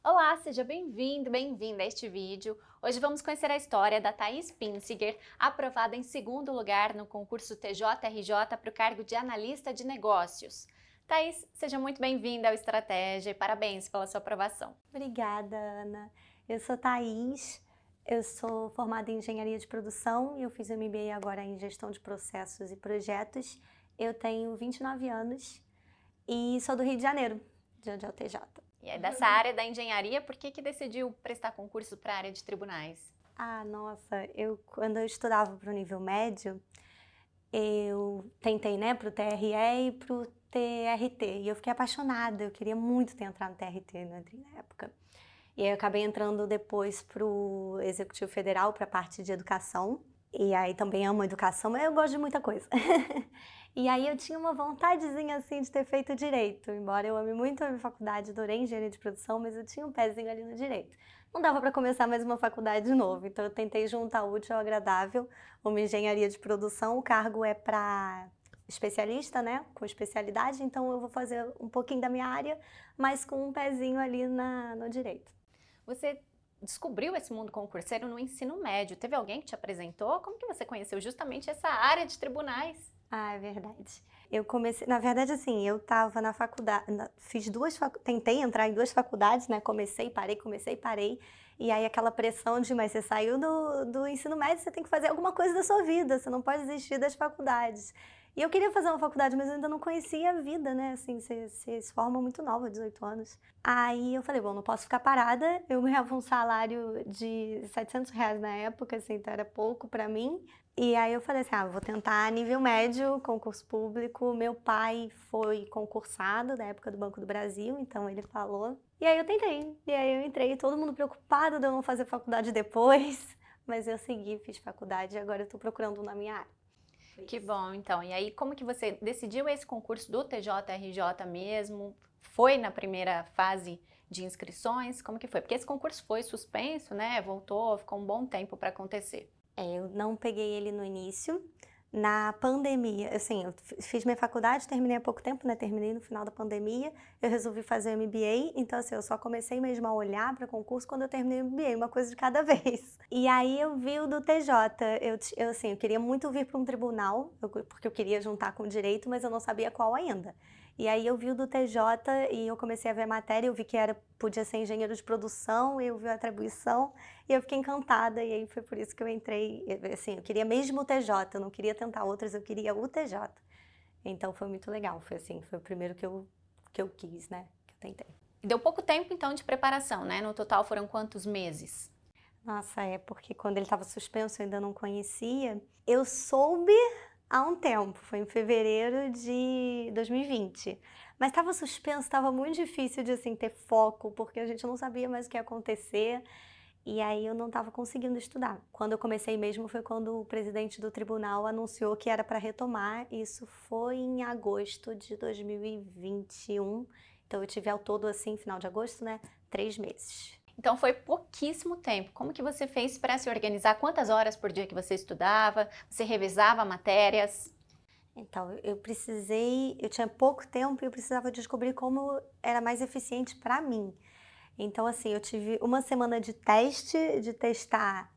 Olá, seja bem-vindo, bem-vinda a este vídeo. Hoje vamos conhecer a história da Thaís Pinsiger, aprovada em segundo lugar no concurso TJRJ para o cargo de analista de negócios. Thaís, seja muito bem-vinda ao Estratégia e parabéns pela sua aprovação. Obrigada, Ana. Eu sou Thaís, eu sou formada em Engenharia de Produção e eu fiz MBA agora em Gestão de Processos e Projetos. Eu tenho 29 anos e sou do Rio de Janeiro, de onde é o TJ. E é dessa área da engenharia, por que decidiu prestar concurso para a área de tribunais? Nossa, quando eu estudava para o nível médio, eu tentei, né, para o TRE e para o TRT e eu fiquei apaixonada, eu queria muito ter entrado no TRT, não entrei na época. E aí eu acabei entrando depois para o Executivo Federal, para a parte de educação. E aí também amo educação, mas eu gosto de muita coisa. E aí eu tinha uma vontadezinha assim de ter feito direito, embora eu ame muito a minha faculdade, adorei engenharia de produção, mas eu tinha um pezinho ali no direito. Não dava para começar mais uma faculdade de novo, então eu tentei juntar o útil ao agradável, uma engenharia de produção, o cargo é para especialista, né, com especialidade, então eu vou fazer um pouquinho da minha área, mas com um pezinho ali no direito. Você descobriu esse mundo concurseiro no ensino médio. Teve alguém que te apresentou? Como que você conheceu justamente essa área de tribunais? É verdade. Eu comecei, na verdade, assim, eu estava na faculdade, fiz tentei entrar em duas faculdades, né? Comecei e parei. E aí aquela pressão de, mas você saiu do ensino médio, você tem que fazer alguma coisa da sua vida, você não pode desistir das faculdades. E eu queria fazer uma faculdade, mas eu ainda não conhecia a vida, né? Assim, você se forma muito nova, 18 anos. Aí eu falei, bom, não posso ficar parada. Eu ganhava um salário de R$ 700 na época, assim, então era pouco pra mim. E aí eu falei assim, vou tentar nível médio, concurso público. Meu pai foi concursado da época do Banco do Brasil, então ele falou. E aí eu tentei, e aí eu entrei, todo mundo preocupado de eu não fazer faculdade depois. Mas eu segui, fiz faculdade e agora eu tô procurando na minha área. Que bom, então. E aí, como que você decidiu esse concurso do TJRJ mesmo? Foi na primeira fase de inscrições? Como que foi? Porque esse concurso foi suspenso, né? Voltou, ficou um bom tempo para acontecer. Eu não peguei ele no início. Na pandemia, assim, eu fiz minha faculdade, terminei há pouco tempo, né? Terminei no final da pandemia. Eu resolvi fazer o MBA, então assim, eu só comecei mesmo a olhar para concurso quando eu terminei o MBA, uma coisa de cada vez. E aí eu vi o do TJ. Assim, eu queria muito vir para um tribunal, porque eu queria juntar com direito, mas eu não sabia qual ainda. E aí eu vi o do TJ e eu comecei a ver a matéria, eu vi que podia ser engenheiro de produção, eu vi a atribuição e eu fiquei encantada e aí foi por isso que eu entrei, assim, eu queria mesmo o TJ, eu não queria tentar outros, eu queria o TJ. Então foi muito legal, foi assim, foi o primeiro que eu quis, né, que eu tentei. Deu pouco tempo, então, de preparação, né? No total foram quantos meses? Nossa, é porque quando ele estava suspenso eu ainda não conhecia. Eu soube há um tempo, foi em fevereiro de 2020. Mas estava suspenso, estava muito difícil de assim ter foco, porque a gente não sabia mais o que ia acontecer. E aí eu não estava conseguindo estudar. Quando eu comecei mesmo foi quando o presidente do tribunal anunciou que era para retomar. Isso foi em agosto de 2021. Então eu tive ao todo assim, final de agosto, né, 3 meses. Então foi pouquíssimo tempo. Como que você fez para se organizar? Quantas horas por dia que você estudava? Você revisava matérias? Então, eu tinha pouco tempo e eu precisava descobrir como era mais eficiente para mim. Então, assim, eu tive uma semana de teste, de testar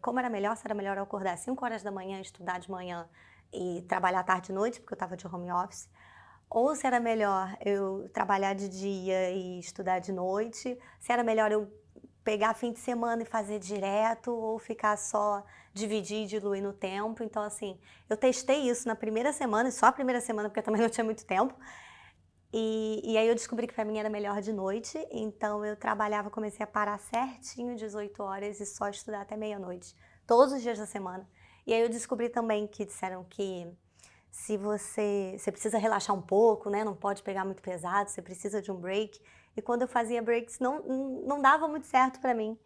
como era melhor, se era melhor eu acordar às 5 horas da manhã, estudar de manhã e trabalhar tarde e noite, porque eu estava de home office, ou se era melhor eu trabalhar de dia e estudar de noite, se era melhor eu pegar fim de semana e fazer direto, ou ficar só dividir e diluir no tempo. Então, assim, eu testei isso na primeira semana, e só a primeira semana, porque eu também não tinha muito tempo. E aí eu descobri que para mim era melhor de noite, então eu trabalhava, comecei a parar certinho 18 horas e só estudar até meia-noite, todos os dias da semana. E aí eu descobri também que disseram que se você precisa relaxar um pouco, né, não pode pegar muito pesado, você precisa de um break. E quando eu fazia breaks não dava muito certo para mim,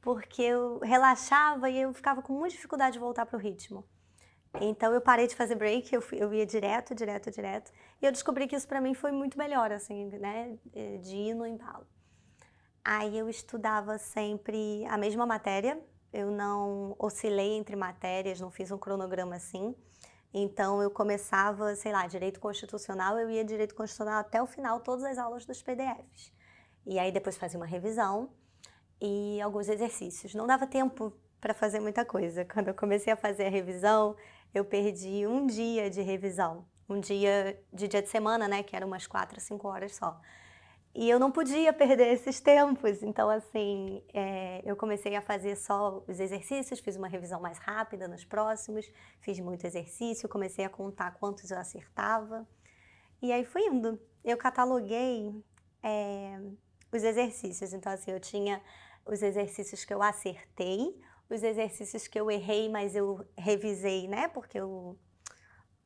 porque eu relaxava e eu ficava com muita dificuldade de voltar para o ritmo. Então eu parei de fazer break, eu ia direto, direto, direto, e eu descobri que isso pra mim foi muito melhor, assim, né, de ir no embalo. Aí eu estudava sempre a mesma matéria, eu não oscilei entre matérias, não fiz um cronograma assim. Então eu começava, sei lá, direito constitucional, eu ia direito constitucional até o final, todas as aulas dos PDFs. E aí depois fazia uma revisão e alguns exercícios. Não dava tempo para fazer muita coisa. Quando eu comecei a fazer a revisão, eu perdi um dia de revisão. Um dia de semana, né, que era umas 4, 5 horas só. E eu não podia perder esses tempos, então assim, eu comecei a fazer só os exercícios, fiz uma revisão mais rápida nos próximos, fiz muito exercício, comecei a contar quantos eu acertava, e aí fui indo. Eu cataloguei os exercícios, então assim, eu tinha os exercícios que eu acertei, os exercícios que eu errei, mas eu revisei, né, porque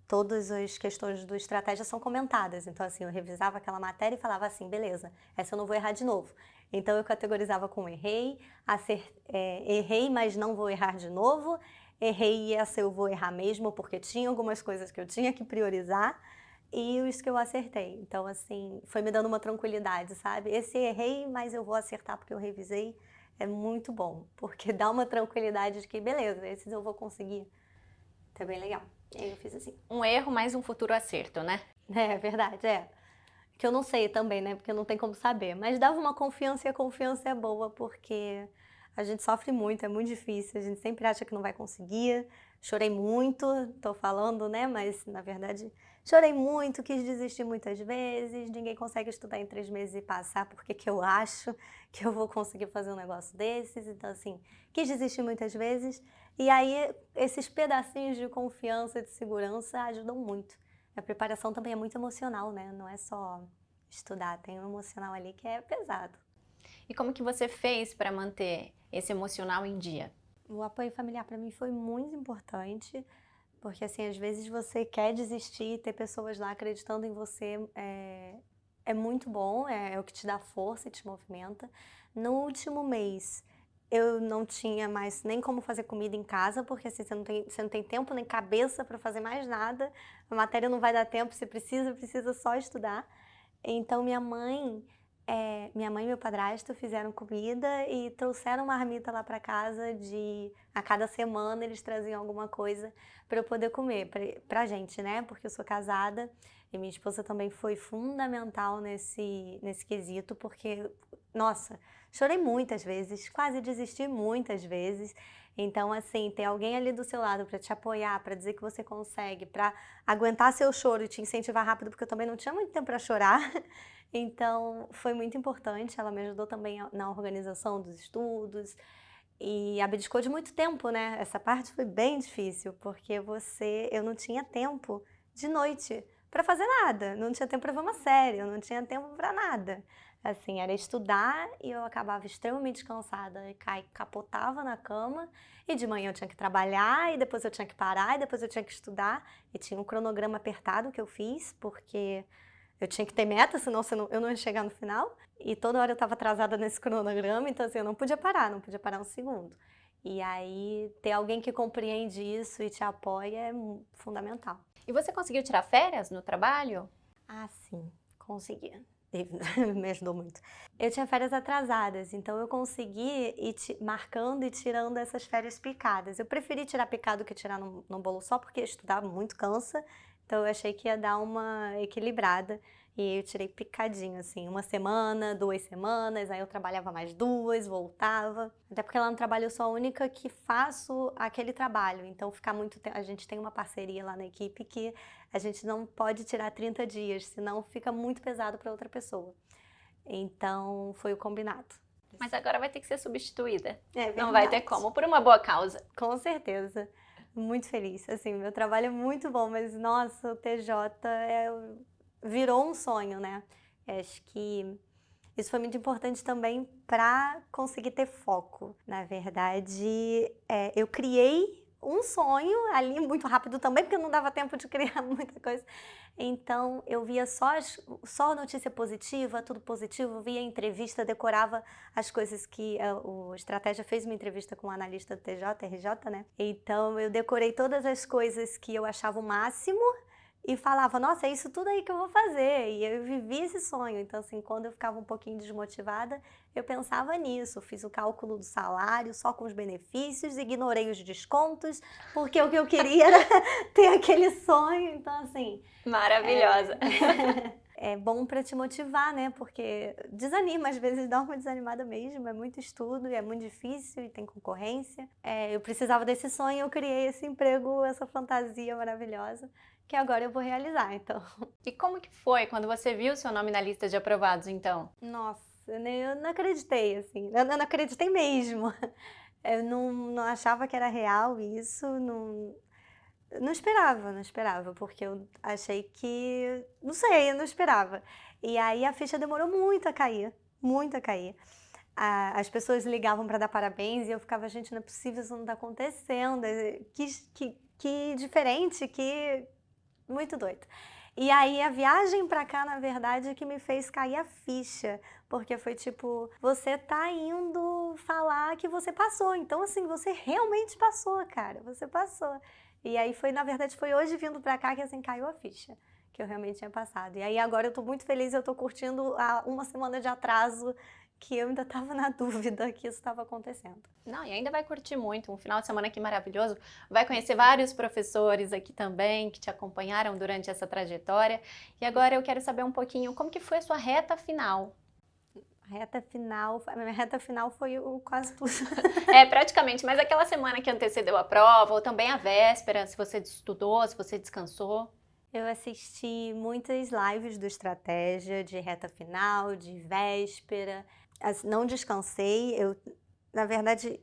todas as questões do estratégia são comentadas, então assim, eu revisava aquela matéria e falava assim, beleza, essa eu não vou errar de novo. Então eu categorizava com errei, errei, mas não vou errar de novo, errei e essa eu vou errar mesmo, porque tinha algumas coisas que eu tinha que priorizar, e os que eu acertei. Então assim, foi me dando uma tranquilidade, sabe? Esse errei, mas eu vou acertar porque eu revisei, é muito bom, porque dá uma tranquilidade de que, beleza, esses eu vou conseguir. Tá bem legal. E aí eu fiz assim. Um erro, mais um futuro acerto, né? É verdade, é. Que eu não sei também, né? Porque não tem como saber. Mas dava uma confiança e a confiança é boa, porque a gente sofre muito, é muito difícil. A gente sempre acha que não vai conseguir. Chorei muito, tô falando, né? Mas na verdade, chorei muito, quis desistir muitas vezes. Ninguém consegue estudar em 3 meses e passar, porque que eu acho que eu vou conseguir fazer um negócio desses. Então, assim, quis desistir muitas vezes. E aí, esses pedacinhos de confiança, de segurança ajudam muito. A preparação também é muito emocional, né? Não é só estudar, tem um emocional ali que é pesado. E como que você fez para manter esse emocional em dia? O apoio familiar para mim foi muito importante, porque assim, às vezes você quer desistir, ter pessoas lá acreditando em você é muito bom, é o que te dá força e te movimenta. No último mês, eu não tinha mais nem como fazer comida em casa, porque assim, você não tem tempo nem cabeça para fazer mais nada, a matéria não vai dar tempo, você precisa só estudar. Então minha mãe e meu padrasto fizeram comida e trouxeram uma marmita lá para casa a cada semana eles traziam alguma coisa para eu poder comer, pra gente, né? Porque eu sou casada e minha esposa também foi fundamental nesse quesito, porque, nossa, chorei muitas vezes, quase desisti muitas vezes. Então, assim, ter alguém ali do seu lado para te apoiar, para dizer que você consegue, para aguentar seu choro e te incentivar rápido, porque eu também não tinha muito tempo para chorar. Então, foi muito importante. Ela me ajudou também na organização dos estudos e abdicou de muito tempo, né? Essa parte foi bem difícil, porque eu não tinha tempo de noite para fazer nada, não tinha tempo para ver uma série, eu não tinha tempo para nada. Assim, era estudar e eu acabava extremamente cansada e capotava na cama e de manhã eu tinha que trabalhar e depois eu tinha que parar e depois eu tinha que estudar e tinha um cronograma apertado que eu fiz porque eu tinha que ter meta, senão eu não ia chegar no final e toda hora eu estava atrasada nesse cronograma, então assim, eu não podia parar um segundo. E aí ter alguém que compreende isso e te apoia é fundamental. E você conseguiu tirar férias no trabalho? Ah, sim, consegui. Me ajudou muito. Eu tinha férias atrasadas, então eu consegui ir marcando e tirando essas férias picadas. Eu preferi tirar picado que tirar num bolo só, porque estudar muito cansa, então eu achei que ia dar uma equilibrada. E eu tirei picadinho, assim, 1 semana, 2 semanas, aí eu trabalhava mais 2, voltava. Até porque lá no trabalho eu sou a única que faço aquele trabalho, então ficar muito tempo. A gente tem uma parceria lá na equipe que a gente não pode tirar 30 dias, senão fica muito pesado para outra pessoa. Então foi o combinado. Mas agora vai ter que ser substituída. É verdade. Não vai ter como, por uma boa causa. Com certeza. Muito feliz. Assim, meu trabalho é muito bom, mas nossa, o TJ virou um sonho, né? Acho que isso foi muito importante também para conseguir ter foco. Na verdade, eu criei um sonho ali muito rápido também, porque não dava tempo de criar muita coisa. Então, eu via só notícia positiva, tudo positivo, via entrevista, decorava as coisas que o Estratégia fez uma entrevista com o analista do TJ, RJ, né? Então, eu decorei todas as coisas que eu achava o máximo e falava, nossa, é isso tudo aí que eu vou fazer. E eu vivi esse sonho. Então, assim, quando eu ficava um pouquinho desmotivada, eu pensava nisso. Fiz o cálculo do salário só com os benefícios, ignorei os descontos, porque o que eu queria era ter aquele sonho. Então, assim... Maravilhosa! é bom para te motivar, né? Porque desanima, às vezes dá uma desanimada mesmo, é muito estudo, e é muito difícil e tem concorrência. Eu precisava desse sonho, eu criei esse emprego, essa fantasia maravilhosa, que agora eu vou realizar, então. E como que foi quando você viu seu nome na lista de aprovados, então? Nossa, eu não acreditei, assim, eu não acreditei mesmo. Eu não achava que era real isso, não esperava, não esperava, porque eu achei que, não sei, eu não esperava. E aí a ficha demorou muito a cair, muito a cair. As pessoas ligavam para dar parabéns e eu ficava, gente, não é possível, isso não está acontecendo. Que diferente, que muito doido. E aí a viagem pra cá, na verdade, é que me fez cair a ficha, porque foi tipo, você tá indo falar que você passou, então assim, você realmente passou, cara, você passou. E aí foi, na verdade, foi hoje vindo pra cá que assim caiu a ficha, que eu realmente tinha passado. E aí agora eu tô muito feliz, eu tô curtindo uma semana de atraso, que eu ainda tava na dúvida que isso estava acontecendo. Não, e ainda vai curtir muito, um final de semana aqui maravilhoso. Vai conhecer vários professores aqui também que te acompanharam durante essa trajetória. E agora eu quero saber um pouquinho como que foi a sua reta final. A minha reta final foi quase tudo. É, praticamente, mas aquela semana que antecedeu a prova, ou também a véspera, se você estudou, se você descansou. Eu assisti muitas lives do Estratégia, de reta final, de véspera. Não descansei, na verdade,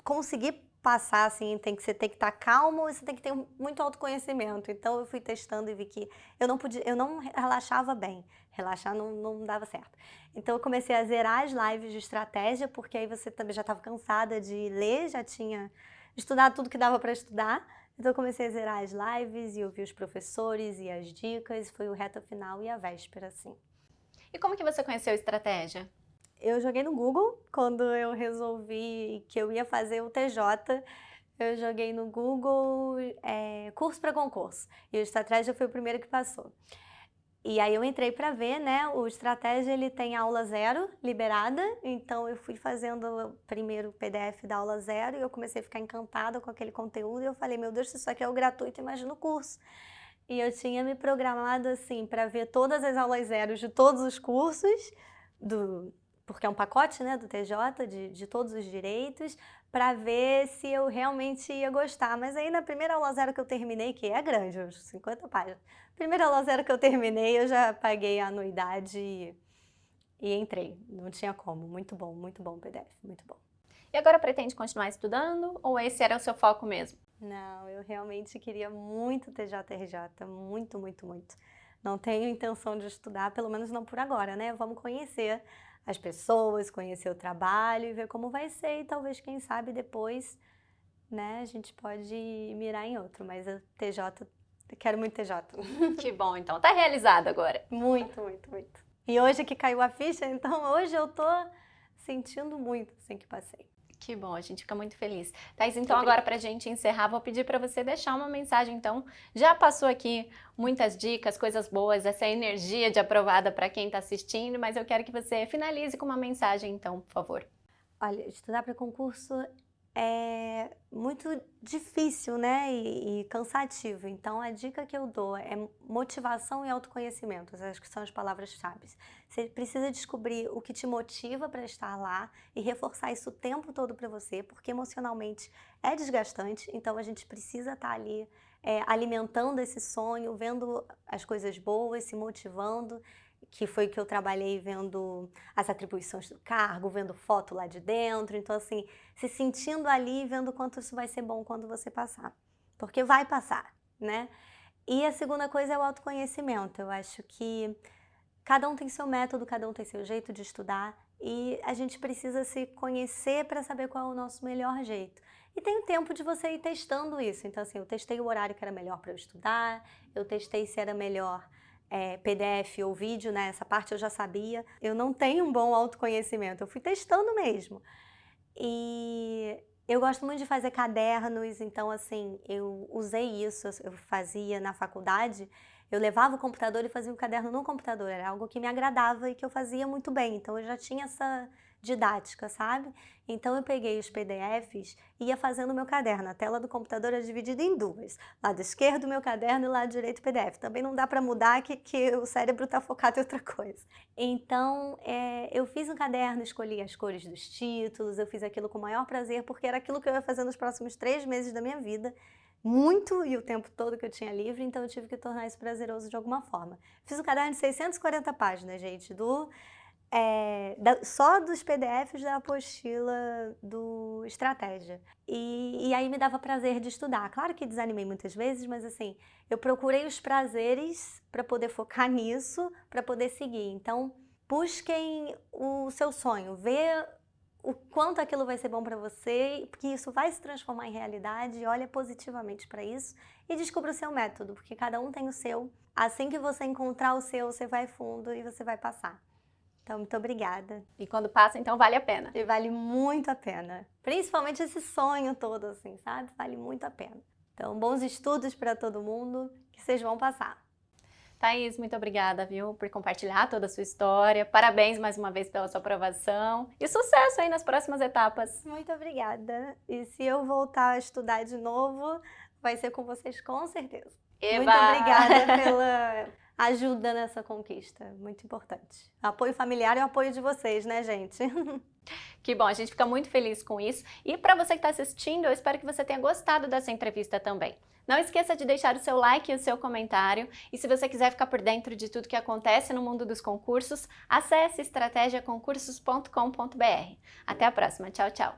consegui passar, assim, você tem que estar calmo e você tem que ter muito autoconhecimento. Então eu fui testando e vi que eu não relaxava bem. Relaxar não dava certo. Então eu comecei a zerar as lives de estratégia, porque aí você também já estava cansada de ler, já tinha estudado tudo que dava para estudar. Então eu comecei a zerar as lives e ouvir os professores e as dicas. Foi o reta final e a véspera, assim. E como que você conheceu a estratégia? Eu joguei no Google quando eu resolvi que eu ia fazer o TJ. Eu joguei no Google curso para concurso e o Estratégia foi o primeiro que passou. E aí eu entrei para ver, né? O Estratégia ele tem aula 0 liberada, então eu fui fazendo o primeiro PDF da aula 0 e eu comecei a ficar encantada com aquele conteúdo e eu falei, meu Deus, se isso aqui é o gratuito, imagina o curso. E eu tinha me programado assim para ver todas as aulas 0 de todos os cursos porque é um pacote, né, do TJ, de todos os direitos, para ver se eu realmente ia gostar. Mas aí na primeira aula 0 que eu terminei, que é grande, uns 50 páginas, primeira aula 0 que eu terminei, eu já paguei a anuidade e entrei. Não tinha como. Muito bom o PDF, muito bom. E agora pretende continuar estudando ou esse era o seu foco mesmo? Não, eu realmente queria muito TJRJ, muito, muito, muito. Não tenho intenção de estudar, pelo menos não por agora, né? Vamos conhecer as pessoas, conhecer o trabalho e ver como vai ser e talvez, quem sabe, depois, né, a gente pode mirar em outro, mas a TJ, eu quero muito TJ. Que bom, então. Tá realizado agora. Muito, muito, muito. E hoje que caiu a ficha, então hoje eu tô sentindo muito assim que passei. Que bom, a gente fica muito feliz. Thaís, então agora pra gente encerrar, vou pedir para você deixar uma mensagem, então. Já passou aqui muitas dicas, coisas boas, essa energia de aprovada para quem está assistindo, mas eu quero que você finalize com uma mensagem, então, por favor. Olha, estudar para concurso é muito difícil, né, e cansativo. Então, a dica que eu dou é motivação e autoconhecimento. Acho que são as palavras-chave. Você precisa descobrir o que te motiva para estar lá e reforçar isso o tempo todo para você, porque emocionalmente é desgastante. Então, a gente precisa estar ali alimentando esse sonho, vendo as coisas boas, se motivando, que foi que eu trabalhei vendo as atribuições do cargo, vendo foto lá de dentro, então assim, se sentindo ali e vendo quanto isso vai ser bom quando você passar, porque vai passar, né? E a segunda coisa é o autoconhecimento. Eu acho que cada um tem seu método, cada um tem seu jeito de estudar e a gente precisa se conhecer para saber qual é o nosso melhor jeito. E tem o tempo de você ir testando isso, então assim, eu testei o horário que era melhor para eu estudar, eu testei se era melhor PDF ou vídeo, né? Essa parte eu já sabia. Eu não tenho um bom autoconhecimento, eu fui testando mesmo. E eu gosto muito de fazer cadernos, então assim, eu usei isso, eu fazia na faculdade, eu levava o computador e fazia o caderno no computador, era algo que me agradava e que eu fazia muito bem, então eu já tinha didática, sabe? Então eu peguei os PDFs e ia fazendo o meu caderno. A tela do computador é dividida em duas. Lado esquerdo o meu caderno e lado direito o PDF. Também não dá para mudar que o cérebro está focado em outra coisa. Então eu fiz um caderno, escolhi as cores dos títulos, eu fiz aquilo com o maior prazer, porque era aquilo que eu ia fazer nos próximos 3 meses da minha vida. Muito e o tempo todo que eu tinha livre, então eu tive que tornar isso prazeroso de alguma forma. Fiz um caderno de 640 páginas, gente, só dos PDFs da apostila do Estratégia. E aí me dava prazer de estudar. Claro que desanimei muitas vezes, mas assim, eu procurei os prazeres para poder focar nisso, para poder seguir. Então, busquem o seu sonho, vê o quanto aquilo vai ser bom para você, porque isso vai se transformar em realidade, olha positivamente para isso e descubra o seu método, porque cada um tem o seu. Assim que você encontrar o seu, você vai fundo e você vai passar. Então, muito obrigada. E quando passa, então vale a pena. E vale muito a pena. Principalmente esse sonho todo, assim, sabe? Vale muito a pena. Então, bons estudos para todo mundo, que vocês vão passar. Thaís, muito obrigada, viu, por compartilhar toda a sua história. Parabéns mais uma vez pela sua aprovação e sucesso aí nas próximas etapas. Muito obrigada. E se eu voltar a estudar de novo, vai ser com vocês com certeza. Eba! Muito obrigada pela ajuda nessa conquista, muito importante. Apoio familiar e o apoio de vocês, né, gente? Que bom, a gente fica muito feliz com isso. E para você que está assistindo, eu espero que você tenha gostado dessa entrevista também. Não esqueça de deixar o seu like e o seu comentário. E se você quiser ficar por dentro de tudo que acontece no mundo dos concursos, acesse estrategiaconcursos.com.br. Até a próxima. Tchau, tchau.